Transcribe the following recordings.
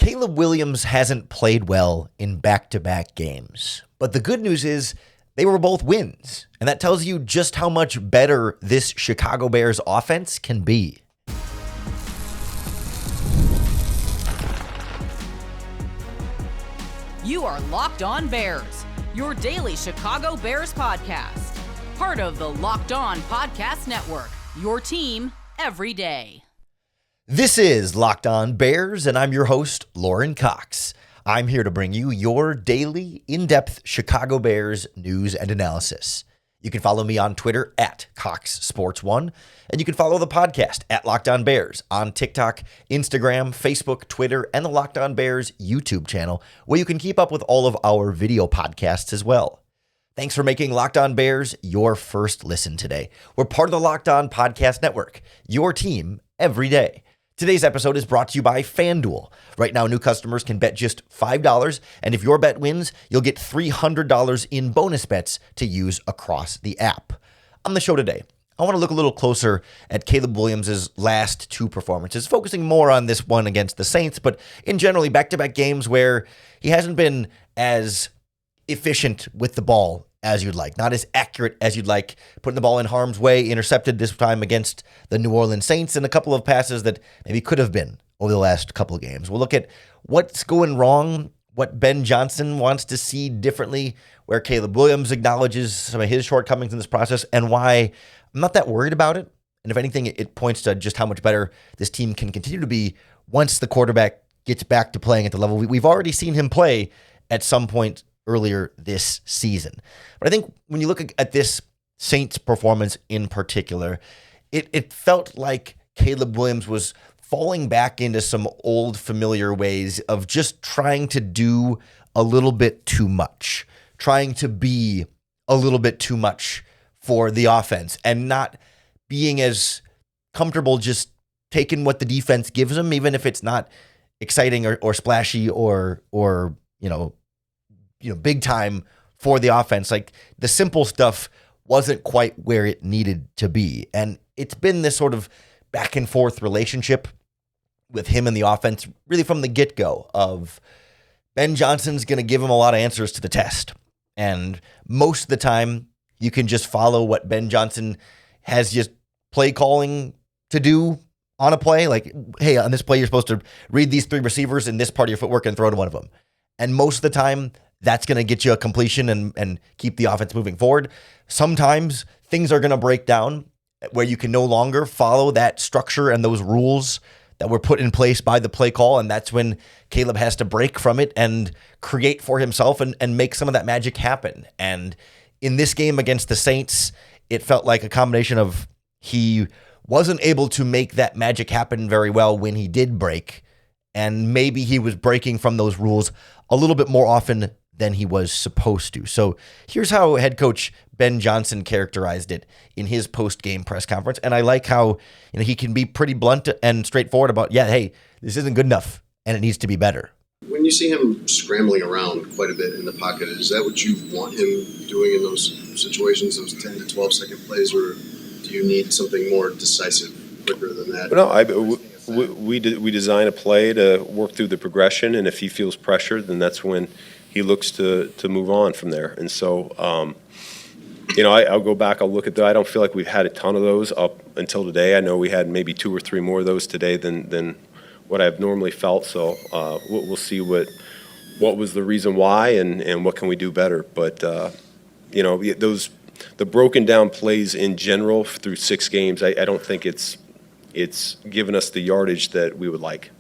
Caleb Williams hasn't played well in back-to-back games, but the good news is they were both wins, and that tells you just how much better this Chicago Bears offense can be. You are Locked On Bears, your daily Chicago Bears podcast. Part of the Locked On Podcast Network, your team every day. This is Locked On Bears, and I'm your host, Lauren Cox. I'm here to bring you your daily, in-depth Chicago Bears news and analysis. You can follow me on Twitter at CoxSports1, and you can follow the podcast at Locked On Bears on TikTok, Instagram, Facebook, Twitter, and the Locked On Bears YouTube channel, where you can keep up with all of our video podcasts as well. Thanks for making Locked On Bears your first listen today. We're part of the Locked On Podcast Network, your team every day. Today's episode is brought to you by FanDuel. Right now, new customers can bet just $5, and if your bet wins, you'll get $300 in bonus bets to use across the app. On the show today, I want to look a little closer at Caleb Williams' last two performances, focusing more on this one against the Saints, but in generally back-to-back games where he hasn't been as efficient with the ball as you'd like, not as accurate as you'd like, putting the ball in harm's way, intercepted this time against the New Orleans Saints, and a couple of passes that maybe could have been over the last couple of games. We'll look at what's going wrong, what Ben Johnson wants to see differently, where Caleb Williams acknowledges some of his shortcomings in this process, and why I'm not that worried about it. And if anything, it points to just how much better this team can continue to be once the quarterback gets back to playing at the level we've already seen him play at some point earlier this season. But I think when you look at this Saints performance in particular, it felt like Caleb Williams was falling back into some old familiar ways of just trying to do a little bit too much, trying to be a little bit too much for the offense and not being as comfortable just taking what the defense gives him, even if it's not exciting or splashy or big time for the offense. Like the simple stuff wasn't quite where it needed to be. And it's been this sort of back and forth relationship with him and the offense really from the get-go of Ben Johnson's going to give him a lot of answers to the test. And most of the time you can just follow what Ben Johnson has just play calling to do on a play. Like, hey, on this play, you're supposed to read these three receivers in this part of your footwork and throw to one of them. And most of the time, that's going to get you a completion and keep the offense moving forward. Sometimes things are going to break down where you can no longer follow that structure and those rules that were put in place by the play call, and that's when Caleb has to break from it and create for himself and make some of that magic happen. And in this game against the Saints, it felt like a combination of he wasn't able to make that magic happen very well when he did break, and maybe he was breaking from those rules a little bit more often than he was supposed to. So here's how head coach Ben Johnson characterized it in his post-game press conference. And I like how he can be pretty blunt and straightforward about, hey, this isn't good enough and it needs to be better. When you see him scrambling around quite a bit in the pocket, is that what you want him doing in those situations, those 10 to 12 second plays, or do you need something more decisive, quicker than that? No, we design a play to work through the progression, and if he feels pressure, then that's when he looks to move on from there. And so, I'll go back, I'll look at that. I don't feel like we've had a ton of those up until today. I know we had maybe 2 or 3 more of those today than what I've normally felt. So we'll see what was the reason why and what can we do better. But, the broken down plays in general through 6 games, I don't think it's given us the yardage that we would like.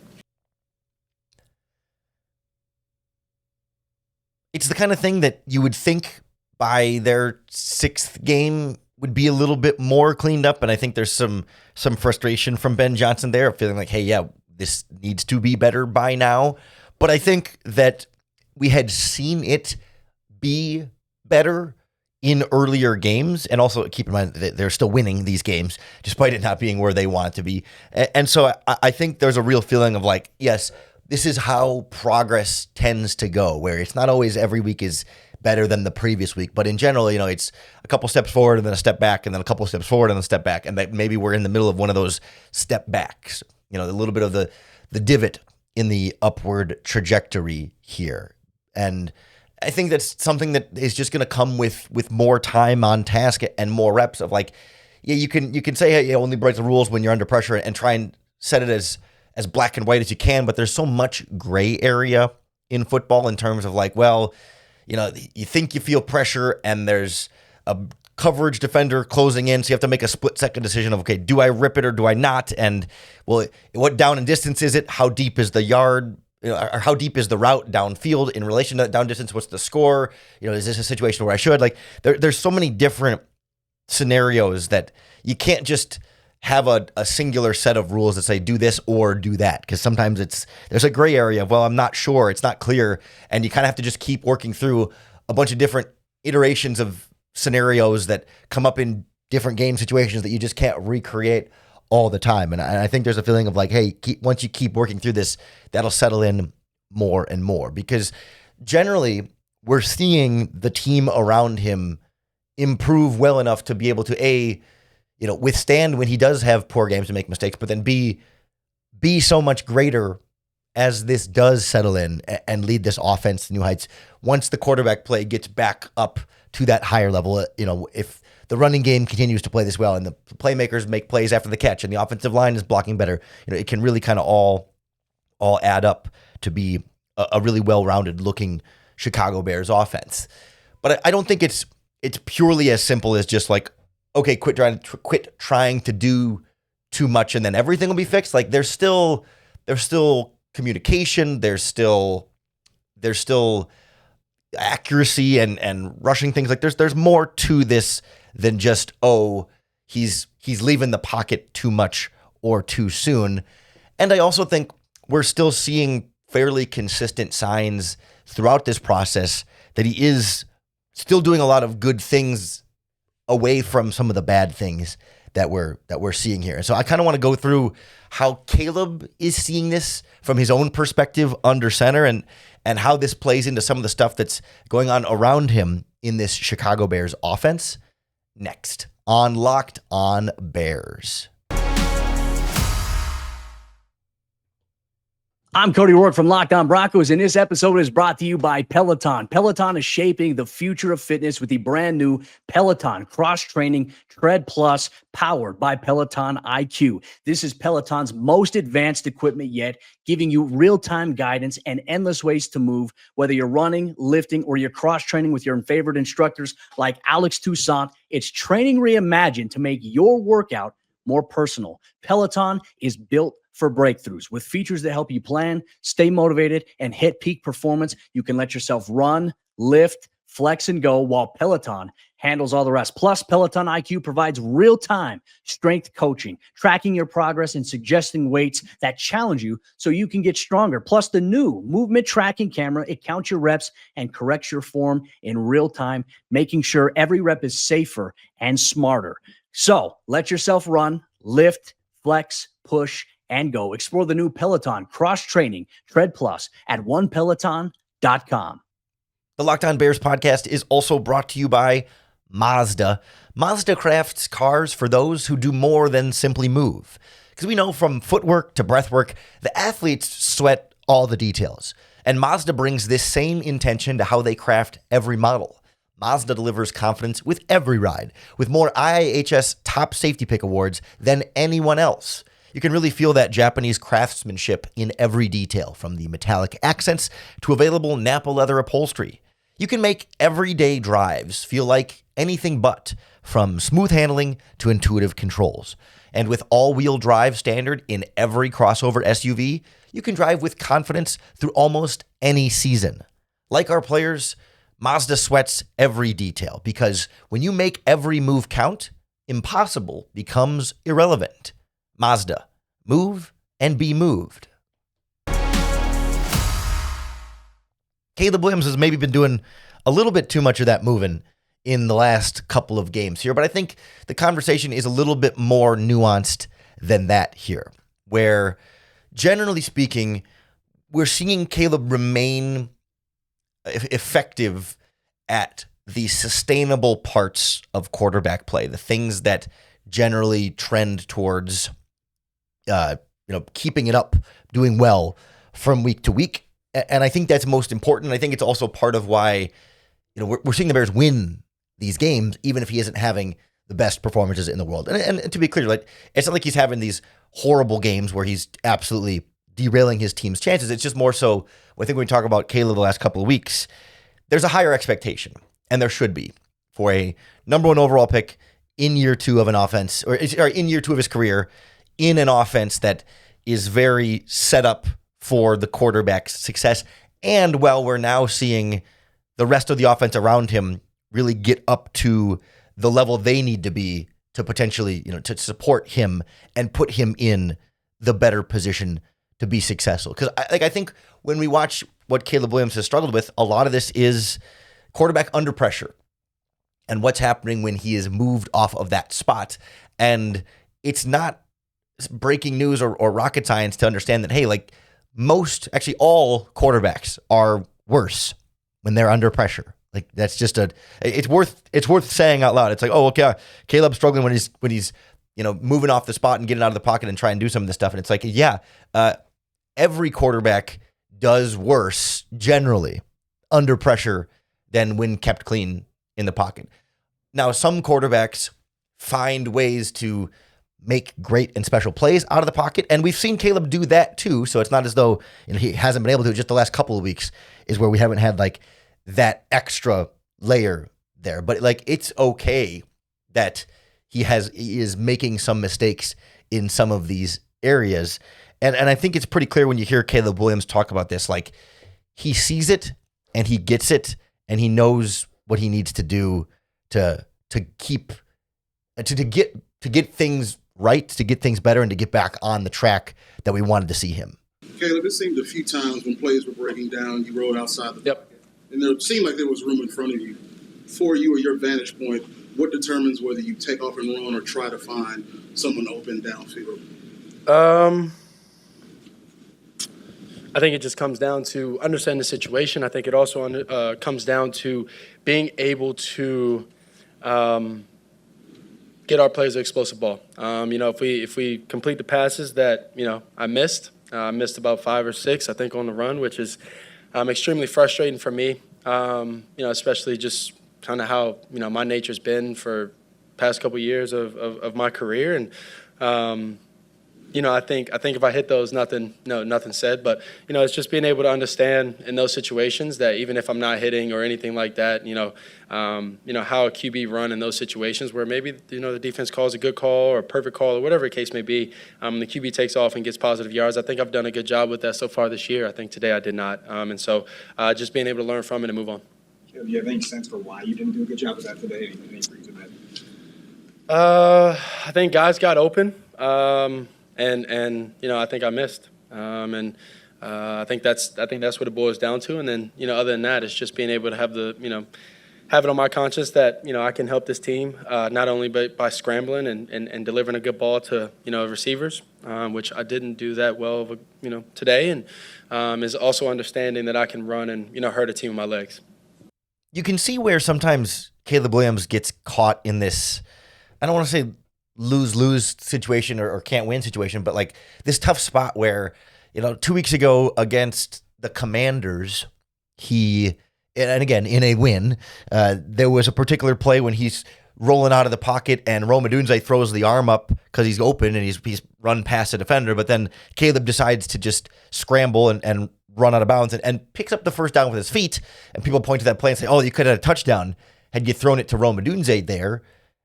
It's the kind of thing that you would think by their 6th game would be a little bit more cleaned up. And I think there's some frustration from Ben Johnson there, feeling like, hey, yeah, this needs to be better by now. But I think that we had seen it be better in earlier games. And also keep in mind that they're still winning these games, despite it not being where they want it to be. And so I think there's a real feeling of like, yes, this is how progress tends to go, where it's not always every week is better than the previous week, but in general, it's a couple steps forward and then a step back and then a couple steps forward and a step back. And that maybe we're in the middle of one of those step backs, a little bit of the divot in the upward trajectory here. And I think that's something that is just going to come with more time on task and more reps of like, yeah, you can say, hey, you only break the rules when you're under pressure and try and set it as black and white as you can. But there's so much gray area in football in terms of like, well, you think you feel pressure and there's a coverage defender closing in. So you have to make a split second decision of, okay, do I rip it or do I not? And well, what down and distance is it? How deep is the yard? Or how deep is the route downfield in relation to that down distance? What's the score? Is this a situation where I should? Like, there's so many different scenarios that you can't just have a singular set of rules that say do this or do that. Because sometimes there's a gray area of, well, I'm not sure. It's not clear. And you kind of have to just keep working through a bunch of different iterations of scenarios that come up in different game situations that you just can't recreate all the time. And I think there's a feeling of like, hey, once you keep working through this, that'll settle in more and more, because generally we're seeing the team around him improve well enough to be able to withstand when he does have poor games and make mistakes, but then be so much greater as this does settle in and lead this offense to new heights. Once the quarterback play gets back up to that higher level, if the running game continues to play this well and the playmakers make plays after the catch and the offensive line is blocking better, it can really kind of all add up to be a really well-rounded looking Chicago Bears offense. But I don't think it's purely as simple as just like, okay, quit trying to do too much and then everything will be fixed. Like there's still communication, there's still accuracy and rushing things. Like there's more to this than just, he's leaving the pocket too much or too soon. And I also think we're still seeing fairly consistent signs throughout this process that he is still doing a lot of good things away from some of the bad things that we're seeing here. And so I kind of want to go through how Caleb is seeing this from his own perspective under center and how this plays into some of the stuff that's going on around him in this Chicago Bears offense next on Locked On Bears. I'm Cody Rourke from Locked On Broncos, and this episode is brought to you by Peloton. Peloton is shaping the future of fitness with the brand new Peloton cross-training Tread Plus powered by Peloton IQ. This is Peloton's most advanced equipment yet, giving you real-time guidance and endless ways to move, whether you're running, lifting, or you're cross-training with your favorite instructors like Alex Toussaint. It's training reimagined to make your workout more personal. Peloton is built for breakthroughs with features that help you plan, stay motivated, and hit peak performance. You can let yourself run, lift, flex, and go while Peloton handles all the rest. Plus, Peloton IQ provides real-time strength coaching, tracking your progress and suggesting weights that challenge you so you can get stronger. Plus, the new movement tracking camera, it counts your reps and corrects your form in real time, making sure every rep is safer and smarter. So, let yourself run, lift, flex, push, and go. Explore the new Peloton cross-training Tread Plus at onepeloton.com. The Locked On Bears podcast is also brought to you by Mazda. Mazda crafts cars for those who do more than simply move. Because we know from footwork to breathwork, the athletes sweat all the details. And Mazda brings this same intention to how they craft every model. Mazda delivers confidence with every ride, with more IIHS top safety pick awards than anyone else. You can really feel that Japanese craftsmanship in every detail, from the metallic accents to available Napa leather upholstery. You can make everyday drives feel like anything but, from smooth handling to intuitive controls. And with all-wheel drive standard in every crossover SUV, you can drive with confidence through almost any season. Like our players, Mazda sweats every detail, because when you make every move count, impossible becomes irrelevant. Mazda, move and be moved. Caleb Williams has maybe been doing a little bit too much of that moving in the last couple of games here, but I think the conversation is a little bit more nuanced than that here, where generally speaking, we're seeing Caleb remain effective at the sustainable parts of quarterback play, the things that generally trend towards keeping it up, doing well from week to week. And I think that's most important. I think it's also part of why, we're seeing the Bears win these games, even if he isn't having the best performances in the world. And to be clear, like, it's not like he's having these horrible games where he's absolutely derailing his team's chances. It's just more so, I think when we talk about Caleb the last couple of weeks, there's a higher expectation, and there should be, for a number 1 overall pick in year 2 of an offense, or in year 2 of his career, in an offense that is very set up for the quarterback's success. And while we're now seeing the rest of the offense around him really get up to the level they need to be to potentially, to support him and put him in the better position to be successful. Because I think when we watch what Caleb Williams has struggled with, a lot of this is quarterback under pressure and what's happening when he is moved off of that spot. And it's not breaking news or rocket science to understand that, hey, like actually all quarterbacks are worse when they're under pressure. Like, that's just it's worth saying out loud. It's like, oh, okay, Caleb's struggling when he's moving off the spot and getting out of the pocket and trying to do some of this stuff. And it's like, yeah, every quarterback does worse generally under pressure than when kept clean in the pocket. Now, some quarterbacks find ways to make great and special plays out of the pocket, and we've seen Caleb do that too. So it's not as though he hasn't been able to. Just the last couple of weeks is where we haven't had like that extra layer there. But like, it's okay that he is making some mistakes in some of these areas. And I think it's pretty clear when you hear Caleb Williams talk about this, like, he sees it and he gets it and he knows what he needs to do to get things right, to get things better, and to get back on the track that we wanted to see him. Caleb, it seemed a few times when plays were breaking down, you rolled outside the pocket, and there seemed like there was room in front of you. For you or your vantage point, what determines whether you take off and run or try to find someone open downfield? I think it just comes down to understanding the situation. I think it also comes down to being able to get our players an explosive ball. If we complete the passes that I missed about 5 or 6, I think, on the run, which is extremely frustrating for me. Especially just kind of how my nature's been for past couple years of my career, and I think if I hit those, nothing said. But it's just being able to understand in those situations that even if I'm not hitting or anything like that, how a QB run in those situations where maybe the defense calls a good call or a perfect call or whatever the case may be, the QB takes off and gets positive yards. I think I've done a good job with that so far this year. I think today I did not, and so just being able to learn from it and move on. Do you have any sense for why you didn't do a good job with that today? Any reason that? I think guys got open. And I think I missed, I think that's what it boils down to. And then other than that, it's just being able to have have it on my conscience that I can help this team not only by scrambling and delivering a good ball to receivers, which I didn't do that well today, and is also understanding that I can run and hurt a team with my legs. You can see where sometimes Caleb Williams gets caught in this, I don't want to say lose situation or can't win situation, but like this tough spot where, 2 weeks ago against the Commanders, and again, in a win, there was a particular play when he's rolling out of the pocket and Rome Odunze throws the arm up because he's open and he's run past a defender, but then Caleb decides to just scramble and run out of bounds and picks up the first down with his feet, and people point to that play and say, oh, you could have had a touchdown had you thrown it to Rome Odunze there.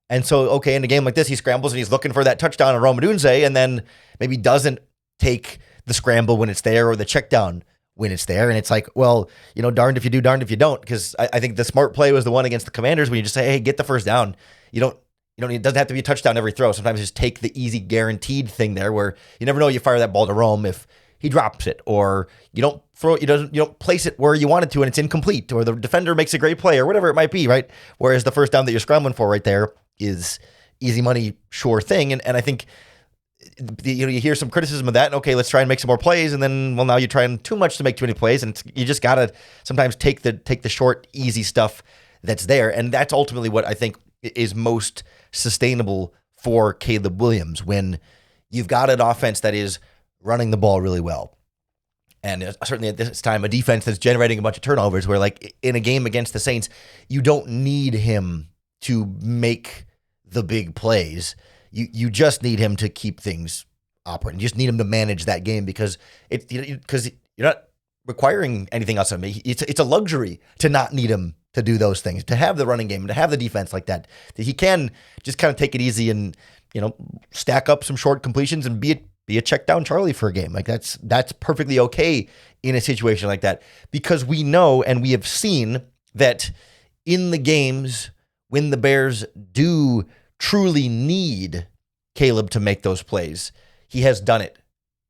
And so, okay, in a game like this, he scrambles and he's looking for that touchdown on Rome Odunze, and then maybe doesn't take the scramble when it's there or the check down when it's there. And it's like, well, darned if you do, darned if you don't, because I think the smart play was the one against the Commanders when you just say, hey, get the first down. It doesn't have to be a touchdown every throw. Sometimes just take the easy guaranteed thing there where you never know you fire that ball to Rome if he drops it, or you don't place it where you want it to and it's incomplete, or the defender makes a great play or whatever it might be, right? Whereas the first down that you're scrambling for right there is easy money, sure thing. And I think you hear some criticism of that. And okay, let's try and make some more plays. And then, well, now you're trying too much to make too many plays. And you just got to sometimes take the short, easy stuff that's there. And that's ultimately what I think is most sustainable for Caleb Williams when you've got an offense that is running the ball really well. And certainly at this time, a defense that's generating a bunch of turnovers where, like, in a game against the Saints, you don't need him to make the big plays. You just need him to keep things operating. You just need him to manage that game because you're not requiring anything else of me. It's a luxury to not need him to do those things, to have the running game, to have the defense like that he can just kind of take it easy and, stack up some short completions and be a check down Charlie for a game. Like that's perfectly okay in a situation like that, because we know and we have seen that in the games when the Bears do truly need Caleb to make those plays, he has done it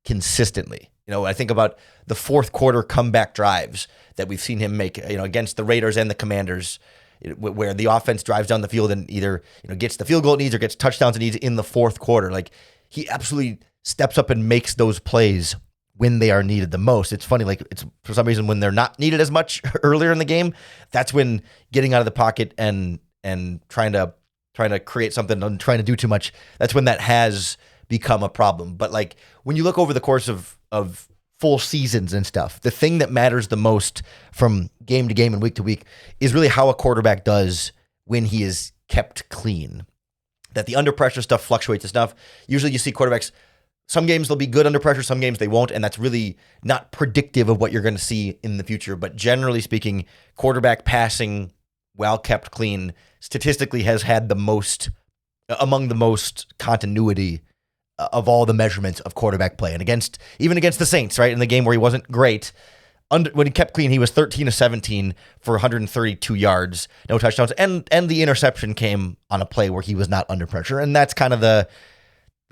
consistently. I think about the fourth quarter comeback drives that we've seen him make, against the Raiders and the Commanders, where the offense drives down the field and either, gets the field goal it needs or gets touchdowns it needs in the fourth quarter. Like, he absolutely steps up and makes those plays when they are needed the most. It's funny, like, it's for some reason when they're not needed as much earlier in the game, that's when getting out of the pocket and trying to create something and trying to do too much, that's when that has become a problem. But like, when you look over the course of full seasons and stuff, the thing that matters the most from game to game and week to week is really how a quarterback does when he is kept clean. That the under pressure stuff fluctuates enough. Usually you see quarterbacks, some games they'll be good under pressure, some games they won't, and that's really not predictive of what you're going to see in the future. But generally speaking, quarterback passing while kept clean statistically has had among the most continuity of all the measurements of quarterback play. And even against the Saints, right, in the game where he wasn't great, when he kept clean, he was 13 of 17 for 132 yards, no touchdowns, and the interception came on a play where he was not under pressure. And that's kind of the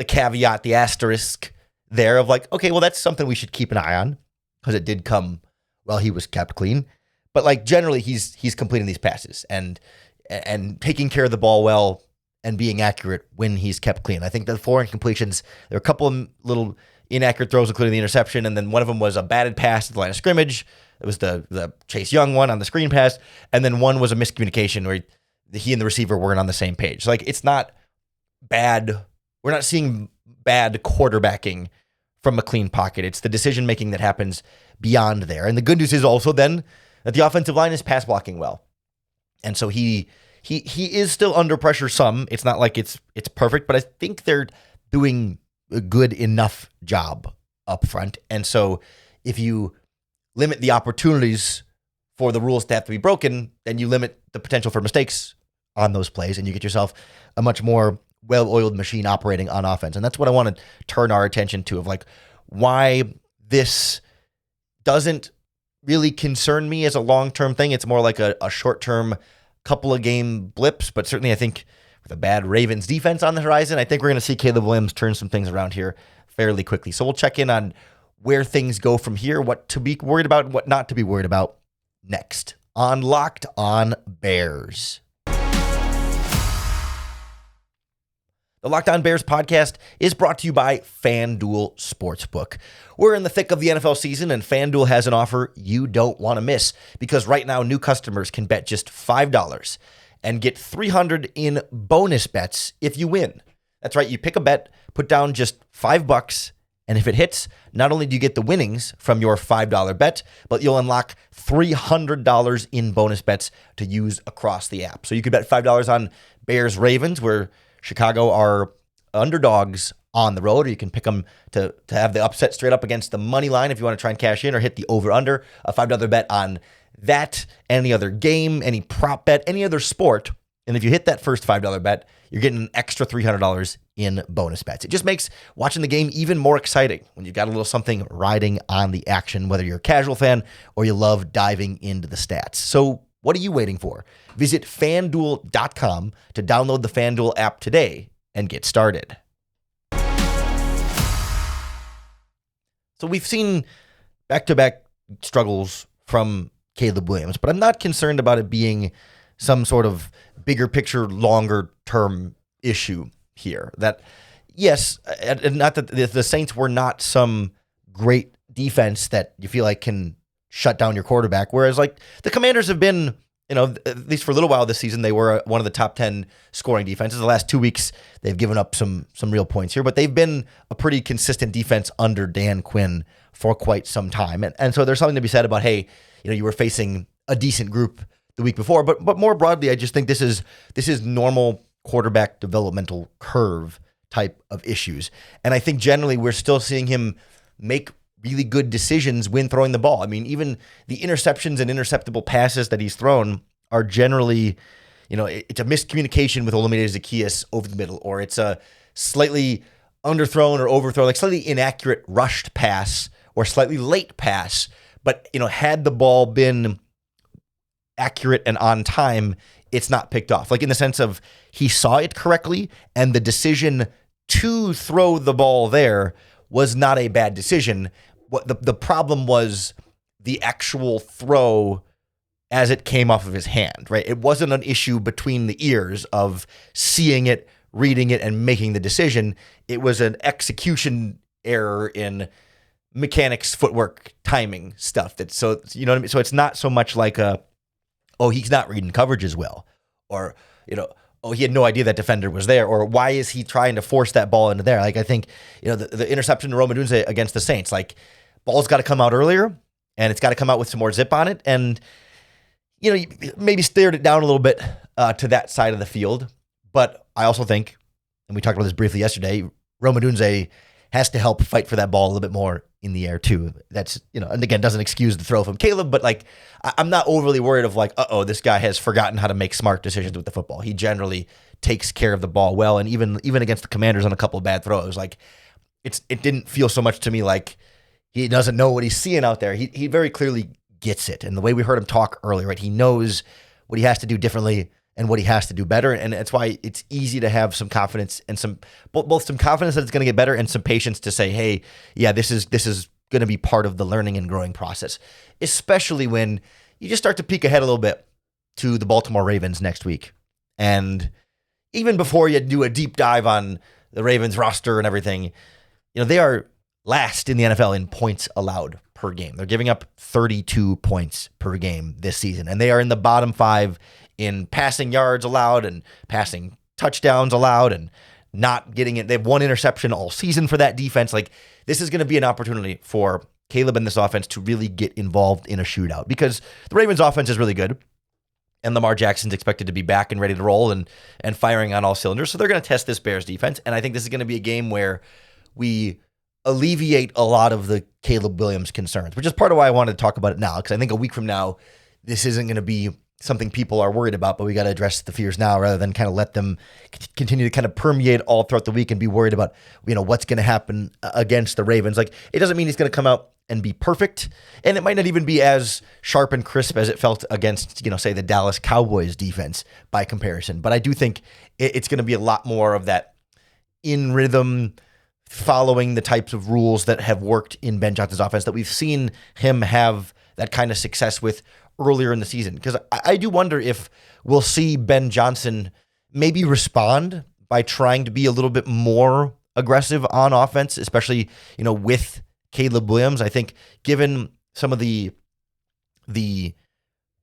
caveat, the asterisk there of like, okay, well, that's something we should keep an eye on because it did come while he was kept clean. But like, generally, he's completing these passes and taking care of the ball well and being accurate when he's kept clean. I think the 4 incompletions, there were a couple of little inaccurate throws, including the interception, and then one of them was a batted pass at the line of scrimmage. It was the Chase Young one on the screen pass, and then one was a miscommunication where he and the receiver weren't on the same page. So like, it's not bad. We're not seeing bad quarterbacking from a clean pocket. It's the decision-making that happens beyond there. And the good news is also then that the offensive line is pass blocking well. And so he is still under pressure some. It's not like it's perfect, but I think they're doing a good enough job up front. And so if you limit the opportunities for the rules to have to be broken, then you limit the potential for mistakes on those plays, and you get yourself a much more well-oiled machine operating on offense. And that's what I want to turn our attention to, of like why this doesn't really concern me as a long-term thing. It's more like a short-term couple of game blips, but certainly I think with a bad Ravens defense on the horizon, I think we're going to see Caleb Williams turn some things around here fairly quickly. So we'll check in on where things go from here, what to be worried about, and what not to be worried about next on Locked On Bears. The Locked On Bears podcast is brought to you by FanDuel Sportsbook. We're in the thick of the NFL season, and FanDuel has an offer you don't want to miss, because right now new customers can bet just $5 and get $300 in bonus bets if you win. That's right, you pick a bet, put down just $5, and if it hits, not only do you get the winnings from your $5 bet, but you'll unlock $300 in bonus bets to use across the app. So you could bet $5 on Bears Ravens, where Chicago are underdogs on the road, or you can pick them to have the upset straight up against the money line if you want to try and cash in, or hit the over-under, a $5 bet on that, any other game, any prop bet, any other sport. And if you hit that first $5 bet, you're getting an extra $300 in bonus bets. It just makes watching the game even more exciting when you've got a little something riding on the action, whether you're a casual fan or you love diving into the stats. So what are you waiting for? Visit FanDuel.com to download the FanDuel app today and get started. So we've seen back-to-back struggles from Caleb Williams, but I'm not concerned about it being some sort of bigger picture, longer-term issue here. That, yes, not that the Saints were not some great defense that you feel like can shut down your quarterback, whereas like the Commanders have been at least for a little while this season, they were one of the top 10 scoring defenses. The last 2 weeks, they've given up some real points here, but they've been a pretty consistent defense under Dan Quinn for quite some time. And so there's something to be said about, hey, you were facing a decent group the week before, but more broadly, I just think this is normal quarterback developmental curve type of issues. And I think generally we're still seeing him make really good decisions when throwing the ball. I mean, even the interceptions and interceptable passes that he's thrown are generally, it's a miscommunication with Olamide Zaccheaus over the middle, or it's a slightly underthrown or overthrown, like slightly inaccurate rushed pass or slightly late pass. But, had the ball been accurate and on time, it's not picked off. Like in the sense of he saw it correctly, and the decision to throw the ball there was not a bad decision. What the problem was the actual throw as it came off of his hand, right? It wasn't an issue between the ears of seeing it, reading it, and making the decision. It was an execution error in mechanics, footwork, timing stuff. So you know what I mean? So it's not so much like he's not reading coverages well, or, he had no idea that defender was there, or why is he trying to force that ball into there? Like, I think, the interception to Rome Odunze against the Saints, like, ball's got to come out earlier, and it's got to come out with some more zip on it. And, you maybe steered it down a little bit to that side of the field. But I also think, and we talked about this briefly yesterday, Rome Odunze has to help fight for that ball a little bit more in the air too. That's, and again, doesn't excuse the throw from Caleb, but like, I'm not overly worried of like, this guy has forgotten how to make smart decisions with the football. He generally takes care of the ball well. And even against the Commanders on a couple of bad throws, like it didn't feel so much to me like he doesn't know what he's seeing out there. He very clearly gets it. And the way we heard him talk earlier, right? He knows what he has to do differently and what he has to do better. And that's why it's easy to have some confidence and both some confidence that it's going to get better and some patience to say, hey, yeah, this is going to be part of the learning and growing process, especially when you just start to peek ahead a little bit to the Baltimore Ravens next week. And even before you do a deep dive on the Ravens roster and everything, they are last in the NFL in points allowed per game. They're giving up 32 points per game this season, and they are in the bottom 5 in passing yards allowed and passing touchdowns allowed, and not getting it. They have 1 interception all season for that defense. Like, this is going to be an opportunity for Caleb and this offense to really get involved in a shootout, because the Ravens offense is really good, and Lamar Jackson's expected to be back and ready to roll and firing on all cylinders. So they're going to test this Bears defense, and I think this is going to be a game where we alleviate a lot of the Caleb Williams concerns, which is part of why I wanted to talk about it now, because I think a week from now, this isn't going to be something people are worried about, but we got to address the fears now rather than kind of let them continue to kind of permeate all throughout the week and be worried about, what's going to happen against the Ravens. Like, it doesn't mean he's going to come out and be perfect, and it might not even be as sharp and crisp as it felt against, say, the Dallas Cowboys defense by comparison. But I do think it's going to be a lot more of that in rhythm, following the types of rules that have worked in Ben Johnson's offense that we've seen him have that kind of success with earlier in the season. Because I do wonder if we'll see Ben Johnson maybe respond by trying to be a little bit more aggressive on offense, especially, with Caleb Williams. I think given some of the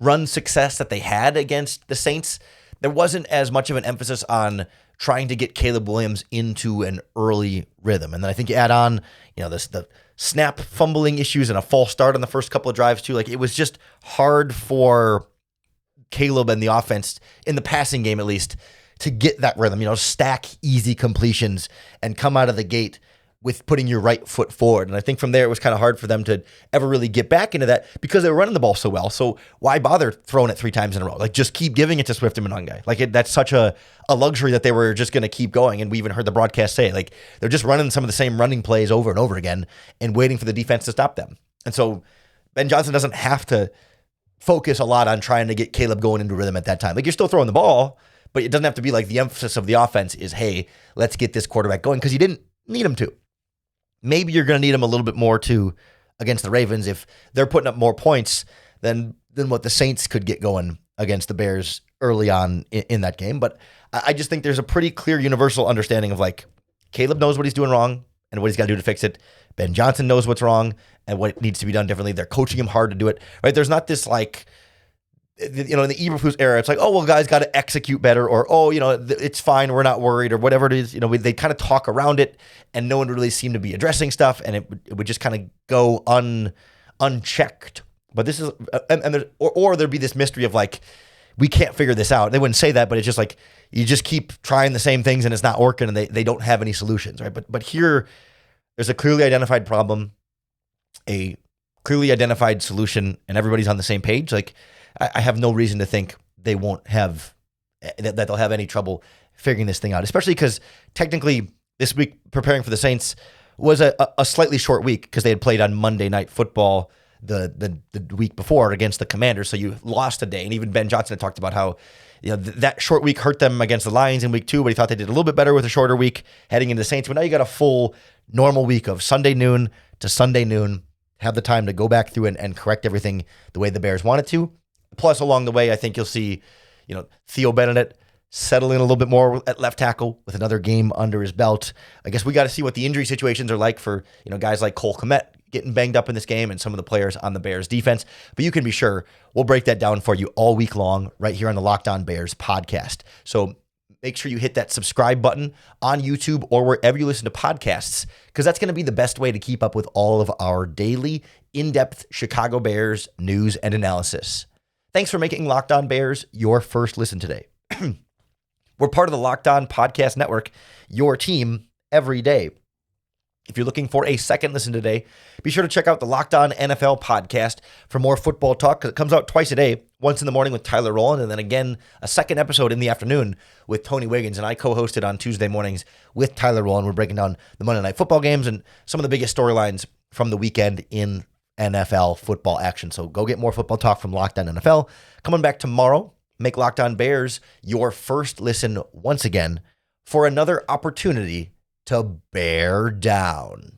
run success that they had against the Saints, there wasn't as much of an emphasis on trying to get Caleb Williams into an early rhythm. And then I think you add on, the snap fumbling issues and a false start on the first couple of drives too. Like, it was just hard for Caleb and the offense, in the passing game at least, to get that rhythm, stack easy completions and come out of the gate with putting your right foot forward. And I think from there, it was kind of hard for them to ever really get back into that because they were running the ball so well. So why bother throwing it 3 times in a row? Like, just keep giving it to Swift and Monangai. Like, that's such a luxury that they were just going to keep going. And we even heard the broadcast say, like, they're just running some of the same running plays over and over again and waiting for the defense to stop them. And so Ben Johnson doesn't have to focus a lot on trying to get Caleb going into rhythm at that time. Like, you're still throwing the ball, but it doesn't have to be like the emphasis of the offense is, hey, let's get this quarterback going, because you didn't need him to. Maybe you're going to need him a little bit more too against the Ravens if they're putting up more points than what the Saints could get going against the Bears early on in that game. But I just think there's a pretty clear universal understanding of, like, Caleb knows what he's doing wrong and what he's got to do to fix it. Ben Johnson knows what's wrong and what needs to be done differently. They're coaching him hard to do it, right? There's not this, like, you know, in the Eberflus era, it's like, oh, well, guys got to execute better, or, oh, you know, it's fine, we're not worried, or whatever it is. You know, they kind of talk around it, and no one really seemed to be addressing stuff, and it would just kind of go unchecked. But this is, or there'd be this mystery of like, we can't figure this out. They wouldn't say that, but it's just like, you just keep trying the same things and it's not working, and they don't have any solutions, right? But here, there's a clearly identified problem, a clearly identified solution, and everybody's on the same page. Like, I have no reason to think they won't have, that they'll have any trouble figuring this thing out, especially because technically this week preparing for the Saints was a slightly short week because they had played on Monday Night Football the week before against the Commanders. So you lost a day. And even Ben Johnson had talked about how, you know, that short week hurt them against the Lions in week 2, but he thought they did a little bit better with a shorter week heading into the Saints. But now you got a full normal week of Sunday noon to Sunday noon, have the time to go back through and correct everything the way the Bears want it to. Plus, along the way, I think you'll see, you know, Theo Benedict settle in a little bit more at left tackle with another game under his belt. I guess we got to see what the injury situations are like for, you know, guys like Cole Kmet getting banged up in this game and some of the players on the Bears defense. But you can be sure we'll break that down for you all week long right here on the Locked On Bears podcast. So make sure you hit that subscribe button on YouTube or wherever you listen to podcasts, because that's going to be the best way to keep up with all of our daily in-depth Chicago Bears news and analysis. Thanks for making Locked On Bears your first listen today. We're part of the Locked On Podcast Network, your team every day. If you're looking for a second listen today, be sure to check out the Locked On NFL podcast for more football talk, because it comes out twice a day, once in the morning with Tyler Rowland, and then again, a second episode in the afternoon with Tony Wiggins. And I co-hosted on Tuesday mornings with Tyler Rowland. We're breaking down the Monday Night Football games and some of the biggest storylines from the weekend in NFL football action. So go get more football talk from Locked On NFL. Coming back tomorrow, make Locked On Bears your first listen once again for another opportunity to bear down.